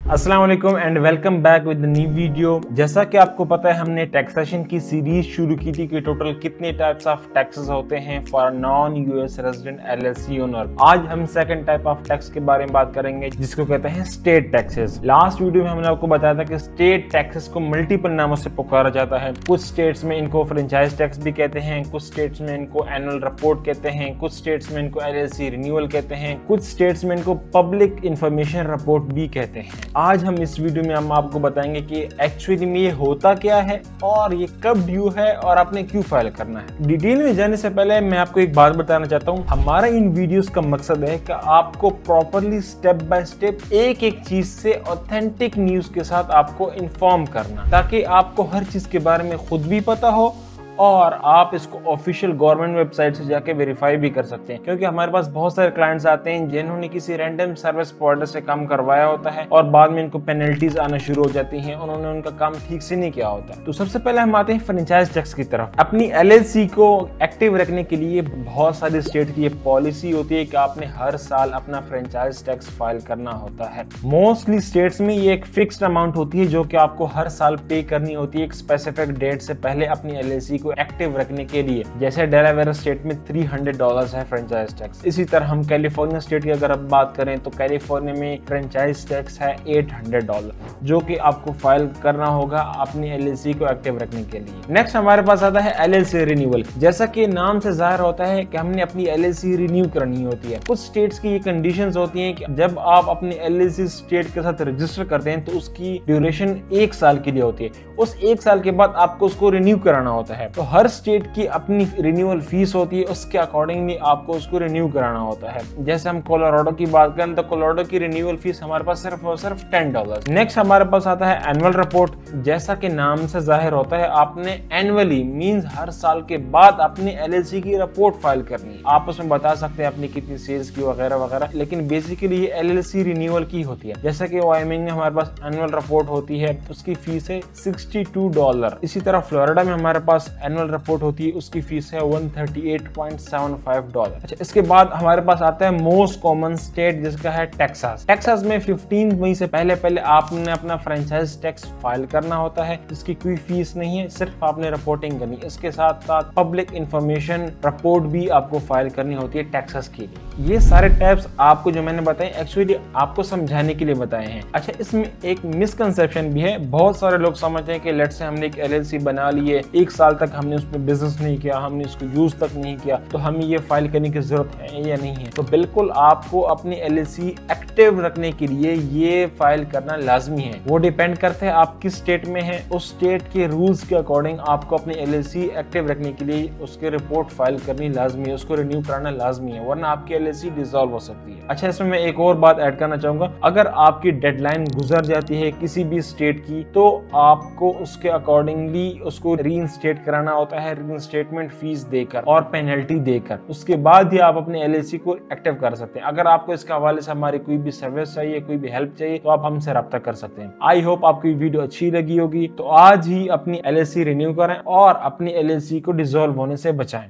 अस्सलाम वालेकुम and welcome back with new video. जैसा कि आपको पता है हमने टैक्सेशन की सीरीज शुरू की थी कि टोटल कितने टाइप्स ऑफ टैक्सेस होते हैं for non US resident LLC owner. आज हम सेकंड टाइप ऑफ टैक्स के बारे में बात करेंगे जिसको कहते हैं स्टेट टैक्सेस। लास्ट वीडियो में हमने आपको बताया था कि स्टेट टैक्सेस को मल्टीपल नामों से पुकारा जाता है। कुछ स्टेट्स में इनको फ्रेंचाइज टैक्स भी कहते हैं, कुछ स्टेट्स में इनको एनुअल रिपोर्ट कहते हैं, कुछ स्टेट्स में इनको एलएलसी रिन्यूअल कहते हैं, कुछ स्टेट्स में इनको पब्लिक इंफॉर्मेशन रिपोर्ट भी कहते हैं। आज हम इस वीडियो में हम आपको बताएंगे कि एक्चुअली में ये होता क्या है और ये कब ड्यू है और आपने क्यों फाइल करना है। डिटेल में जाने से पहले मैं आपको एक बात बताना चाहता हूँ। हमारा इन वीडियोस का मकसद है कि आपको प्रॉपरली स्टेप बाय स्टेप एक एक चीज से ऑथेंटिक न्यूज के साथ आपको इन्फॉर्म करना, ताकि आपको हर चीज के बारे में खुद भी पता हो और आप इसको ऑफिशियल गवर्नमेंट वेबसाइट से जाके वेरीफाई भी कर सकते हैं। क्योंकि हमारे पास बहुत सारे क्लाइंट्स आते हैं जिन्होंने किसी रैंडम सर्विस प्रोवाइडर से काम करवाया होता है और बाद में इनको पेनल्टीज आना शुरू हो जाती हैं, उन्होंने उनका काम ठीक से नहीं किया होता। तो सबसे पहले हम आते हैं फ्रेंचाइज टैक्स की तरफ। अपनी एलएलसी को एक्टिव रखने के लिए बहुत सारी स्टेट की पॉलिसी होती है कि आपने हर साल अपना फ्रेंचाइज टैक्स फाइल करना होता है। मोस्टली स्टेट्स में ये एक फिक्स्ड अमाउंट होती है जो कि आपको हर साल पे करनी होती है एक स्पेसिफिक डेट से पहले अपनी एलएलसी एक्टिव रखने के लिए। जैसे डेलावेयर स्टेट में $300 है फ्रेंचाइज टैक्स। इसी तरह हम कैलिफोर्निया स्टेट की अगर अब बात करें तो कैलिफोर्निया में फ्रेंचाइज टैक्स है $800 जो कि आपको फाइल करना होगा अपनी एलएलसी को एक्टिव रखने के लिए। नेक्स्ट हमारे पास आता है एलएलसी रिन्यूअल। जैसा कि नाम से जाहिर होता है कि हमने अपनी एलएलसी रिन्यू करनी होती है। कुछ स्टेट्स की ये कंडीशंस होती हैं कि जब आप अपनी एलएलसी स्टेट के साथ रजिस्टर करते हैं तो उसकी ड्यूरेशन 1 साल के लिए होती है। उस 1 साल के बाद आपको उसको रिन्यू कराना होता है। तो हर स्टेट की अपनी रिन्यूअल फीस होती है, उसके अकॉर्डिंगली आपको उसको रिन्यू कराना होता है। जैसे हम कोलोराडो की बात करें तो कोलोराडो की रिन्यूअल फीस हमारे पास सिर्फ और सिर्फ $10। नेक्स्ट हमारे पास आता है एनुअल रिपोर्ट। जैसा कि नाम से जाहिर होता है आपने एनुअली मींस हर साल के बाद अपनी एलएलसी की रिपोर्ट फाइल करनी है। आप उसमें बता सकते हैं अपनी कितनी सेल्स की वगैरह वगैरह, लेकिन बेसिकली ये एलएलसी रिन्यूअल की होती है। जैसा कि वायमिंग में हमारे पास एनुअल रिपोर्ट होती है, उसकी फीस है $62। इसी तरह फ्लोरिडा में हमारे पास एनुअल रिपोर्ट होती है, उसकी फीस है $138.75। अच्छा, इसके बाद हमारे पास आता है मोस्ट कॉमन स्टेट जिसका है टेक्सास। टेक्सास में 15 मई से पहले आपने अपना फ्रेंचाइज टैक्स फाइल करना होता है, जिसकी कोई फीस नहीं है, सिर्फ आपने रिपोर्टिंग करनी। इसके साथ साथ पब्लिक इंफॉर्मेशन रिपोर्ट भी आपको फाइल करनी होती है टेक्सास के लिए। ये सारे टाइप्स आपको जो मैंने बताए एक्चुअली आपको समझाने के लिए बताए हैं। अच्छा, इसमें एक मिसकंसेप्शन भी है। बहुत सारे लोग समझते हैं कि लेट से हमने एक एलएलसी बना ली है, 1 साल तक हमने उसमें बिजनेस नहीं किया, हमने इसको यूज तक नहीं किया, तो हमें ये फाइल करने की जरूरत है या नहीं है। तो बिल्कुल आपको अपनी एलएलसी एक्टिव रखने के लिए ये फाइल करना लाजमी है। वो डिपेंड करता है आप किस स्टेट में हैं, उस स्टेट के रूल्स के अकॉर्डिंग आपको अपनी एलएलसी एक्टिव रखने के लिए उसके रिपोर्ट फाइल करनी लाजमी है, उसको रिन्यू कराना लाजमी है, वरना आपकी एलएलसी डिसॉल्व हो सकती है। अच्छा, इसमें मैं एक और बात ऐड करना चाहूंगा। अगर आपकी डेडलाइन गुजर जाती है किसी भी स्टेट की तो आपको उसके अकॉर्डिंगली उसको रीइंस्टेट कराना होता है, रीइंस्टेटमेंट फीस देकर और पेनल्टी देकर। उसके बाद ही आप अपने एलएलसी को एक्टिव कर सकते हैं। अगर आपको इसके हवाले से हमारी कोई भी सर्विस चाहिए, कोई भी हेल्प चाहिए तो आप हमसे रब्ता कर सकते हैं। आई होप आपको ये वीडियो अच्छी लगी होगी। तो आज ही अपनी एलएलसी रिन्यू करें और अपनी एलएलसी को डिसॉल्व होने से बचाएं।